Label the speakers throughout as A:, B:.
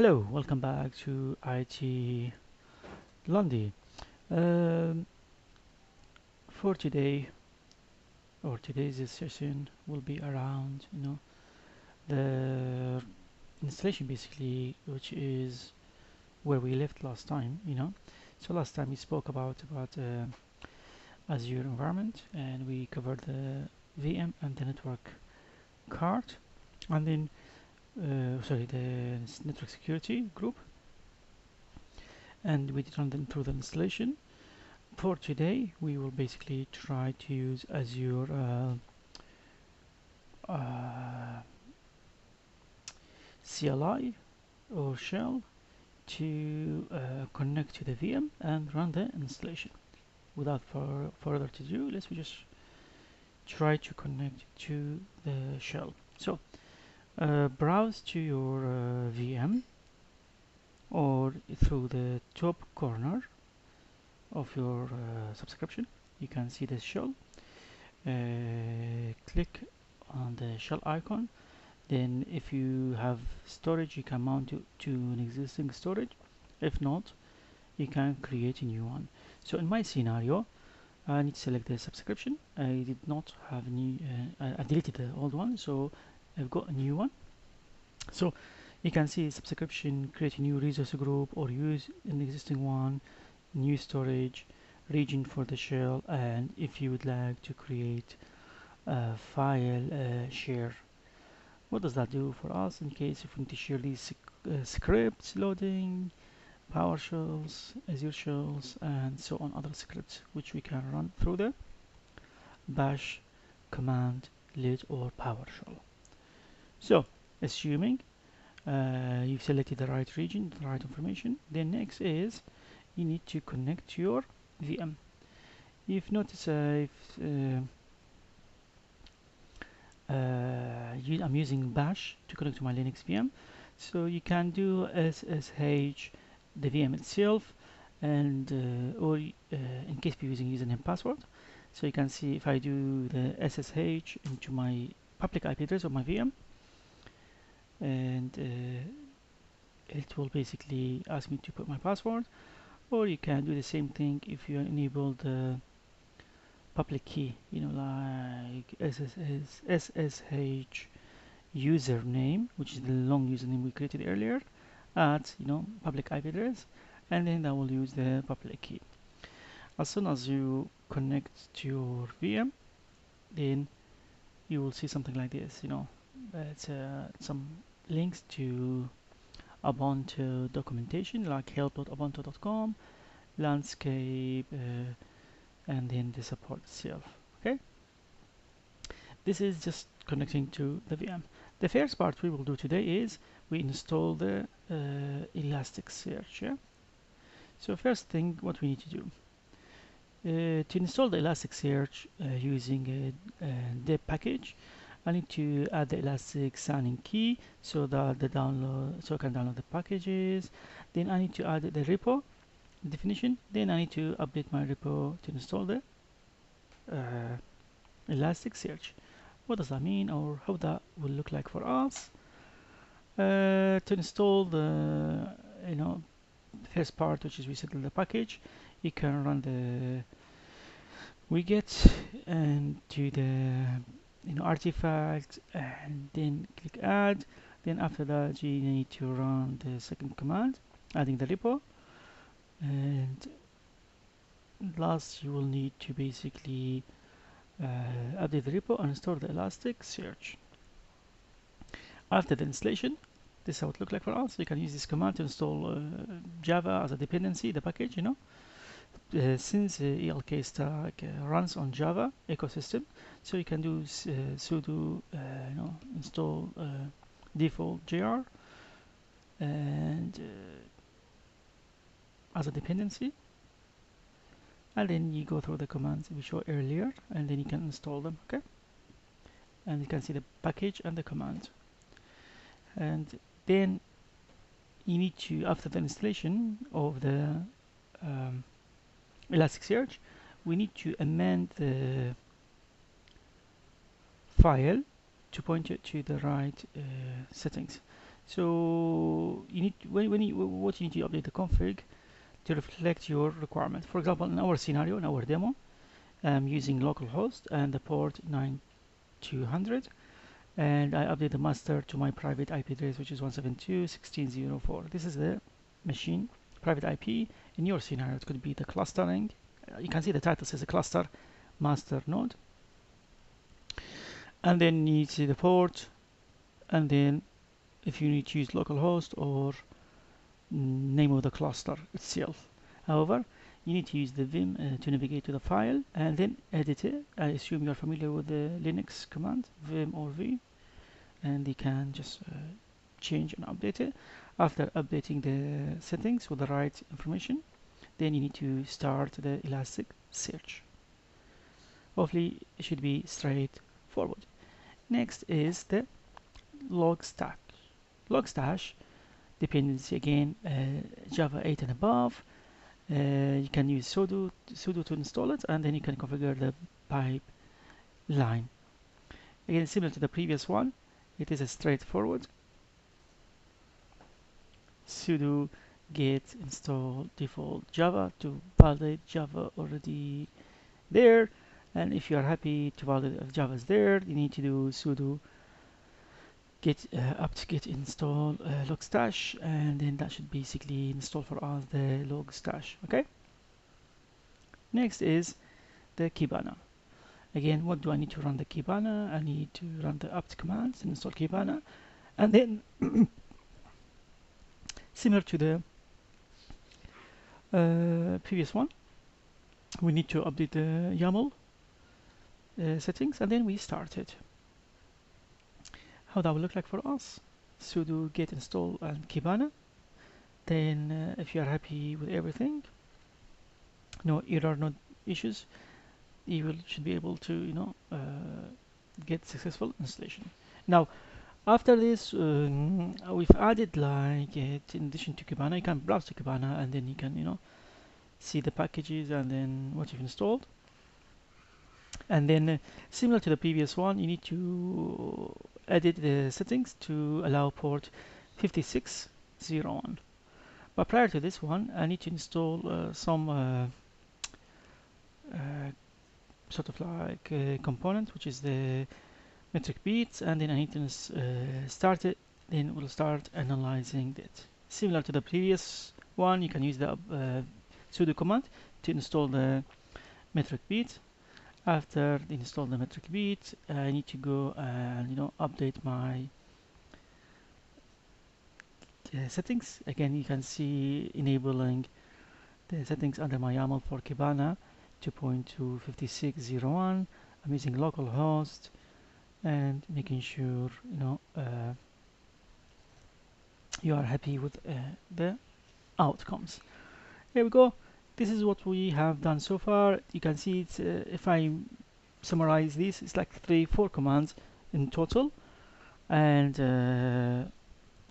A: Hello, welcome back to IT London. Um, for today, or today's session will be around, the installation basically, which is where we left last time. So last time we spoke about Azure Environment, and we covered the VM and the network card, and then sorry, the network security group, and we did run them through the installation. For today, we will basically try to use Azure CLI or shell to connect to the VM and run the installation. Without further ado, let's just try to connect to the shell. So browse to your VM, or through the top corner of your subscription you can see the shell. Click on the shell icon. Then if you have storage, you can mount it to an existing storage. If not, you can create a new one. So in my scenario, I need to select the subscription. I did not have any, I deleted the old one, so I've got a new one. So you can see subscription, create a new resource group, or use an existing one, new storage, region for the shell, and if you would like to create a file share. What does that do for us in case if we need to share these scripts, loading, PowerShells, Azure shells, and so on, other scripts which we can run through the bash command lid or PowerShell. So assuming you've selected the right region, the right information, then next is you need to connect to your VM. You've noticed I'm using bash to connect to my Linux VM, so you can do SSH the VM itself, and or in case you're using username password. So you can see if I do the SSH into my public IP address of my VM, and it will basically ask me to put my password, or you can do the same thing if you enable the public key, like SSH username, which is the long username we created earlier, at public IP address, and then that will use the public key. As soon as you connect to your VM, then you will see something like this. It's some links to Ubuntu documentation, like help.ubuntu.com, landscape, and then the support itself. Okay, this is just connecting to the VM. The first part we will do today is we install the Elasticsearch. Yeah? So first thing, what we need to do to install the Elasticsearch using a deb package, I need to add the Elastic signing key so that I can download the packages. Then I need to add the repo definition. Then I need to update my repo to install the Elasticsearch. What does that mean, or how that will look like for us? To install the first part, which is we settle the package, you can run the widget and do the artifact, and then click add. Then after that you need to run the second command, adding the repo, and last you will need to basically update the repo and store the Elasticsearch. After the installation, this is how it looks like for us. You can use this command to install Java as a dependency, the package, since ELK Stack runs on Java ecosystem, so you can do sudo install default JR and as a dependency, and then you go through the commands we showed earlier, and then you can install them. Okay, and you can see the package and the command, and then you need to, after the installation of the Elasticsearch, we need to amend the file to point it to the right settings. So you need what you need to update the config to reflect your requirement. For example, in our scenario, in our demo, I'm using localhost and the port 9200, and I update the master to my private IP address, which is 172.16.04. This is the machine private IP. In your scenario, it could be the clustering. You can see the title says a cluster master node, and then you see the port, and then if you need to use localhost or name of the cluster itself. However, you need to use the vim to navigate to the file and then edit it. I assume you're familiar with the Linux command vim or v, and you can just change and update it. After updating the settings with the right information, then you need to start the Elasticsearch. Hopefully it should be straightforward. Next is the Logstash. Logstash dependency, again, Java 8 and above. You can use sudo to install it, and then you can configure the pipeline. Again, similar to the previous one, it is a straightforward sudo git install default Java to validate Java already there. And if you are happy to validate if Java is there, you need to do sudo git apt-get install Logstash, and then that should basically install for us the Logstash. Okay. Next is the Kibana. Again, what do I need to run the Kibana? I need to run the apt commands and install Kibana, and then similar to the previous one, we need to update the YAML settings, and then we start it. How that will look like for us: sudo git install and Kibana. Then if you are happy with everything, no error, no issues, you should be able to get successful installation. Now after this, we've added like in addition to Kibana, you can browse to Kibana, and then you can see the packages and then what you've installed. And then similar to the previous one, you need to edit the settings to allow port 5601. But prior to this one, I need to install some sort of like component, which is the metric beats, and then I need to start it. Then we'll start analyzing it. Similar to the previous one, you can use the sudo command to install the metric beat. After install the metric beat, I need to go and update my settings. Again, you can see enabling the settings under my YAML for Kibana 2.25601. I'm using localhost and making sure you are happy with the outcomes. Here we go. This is what we have done so far. You can see it's if I summarize this, it's like 3-4 commands in total, and the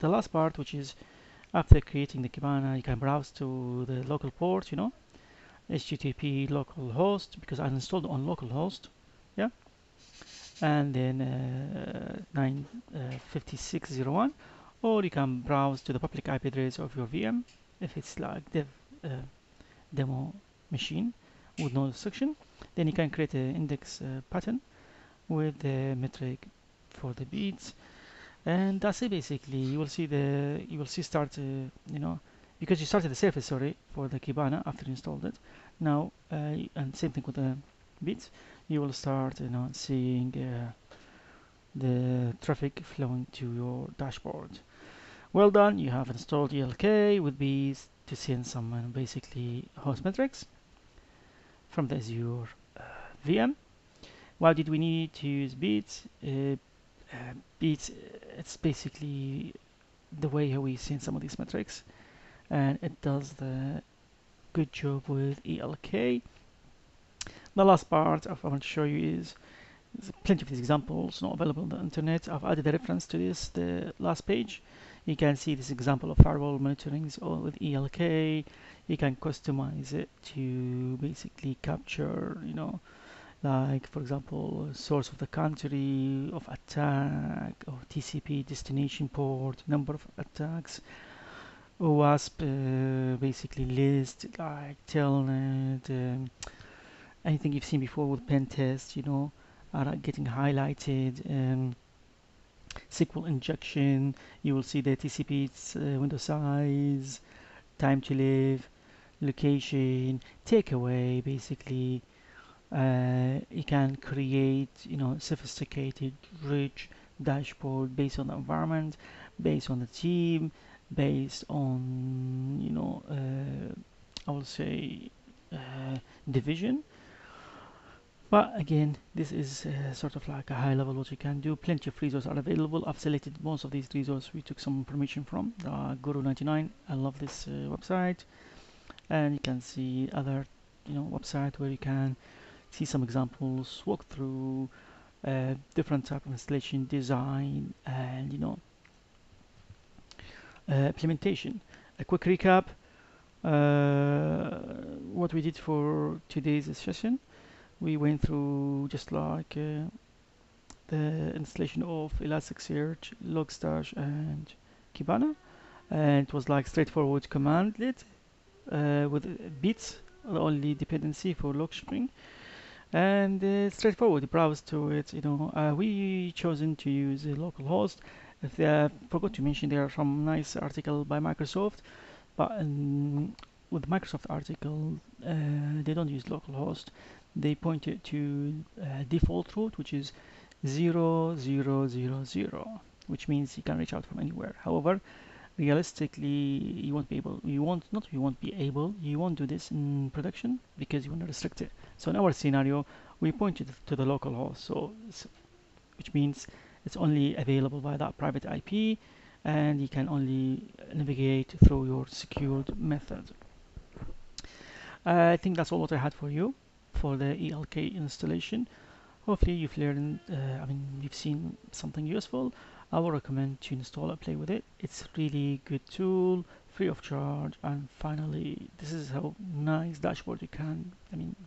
A: last part, which is after creating the Kibana, you can browse to the local port, HTTP localhost, because I installed on localhost, yeah, and then 5601, or you can browse to the public IP address of your VM if it's like demo machine with no section. Then you can create an index pattern with the metric for the beats, and that's it. Basically, you will see start because you started the service, sorry, for the Kibana after you installed it. Now and same thing with the beats, you will start seeing the traffic flowing to your dashboard. Well done, you have installed ELK with beats to send some basically host metrics from the Azure VM. Why did we need to use beats? Beats, it's basically the way how we send some of these metrics, and it does the good job with ELK. The last part I want to show you is there's plenty of these examples not available on the internet. I've added a reference to this, the last page. You can see this example of firewall monitoring is all with ELK. You can customize it to basically capture, like for example source of the country of attack, or TCP destination port, number of attacks, OWASP, basically list, like telnet, anything you've seen before with pen test, are getting highlighted. SQL injection, you will see the TCP, its window size, time to live, location, takeaway, basically. You can create, sophisticated, rich dashboard based on the environment, based on the team, based on, I will say, division. But again, this is sort of like a high level what you can do. Plenty of resources are available. I've selected most of these resources. We took some information from Guru 99. I love this website, and you can see other, website where you can see some examples, walk through different type of installation design, and implementation. A quick recap: what we did for today's session. We went through just like the installation of Elasticsearch, Logstash, and Kibana, and it was like straightforward commandlet with bits, the only dependency for log string, and straightforward browse to it. We chosen to use a local host. If I forgot to mention, there are some nice article by Microsoft, but with Microsoft article, they don't use localhost. They pointed to default route, which is 0000, which means you can reach out from anywhere. However, realistically, you won't be able. You won't do this in production because you want to restrict it. So in our scenario, we pointed to the local host, which means it's only available by that private IP, and you can only navigate through your secured method. I think that's all what I had for you for the ELK installation. Hopefully you've learned, you've seen something useful. I would recommend to install and play with it. It's a really good tool, free of charge, and finally, this is how nice dashboard you can,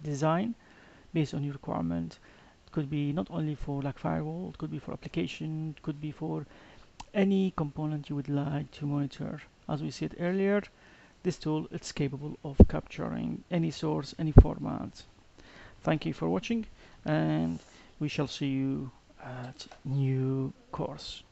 A: design based on your requirement. It could be not only for like firewall, it could be for application, it could be for any component you would like to monitor. As we said earlier, this tool is capable of capturing any source, any format. Thank you for watching, and we shall see you at new course.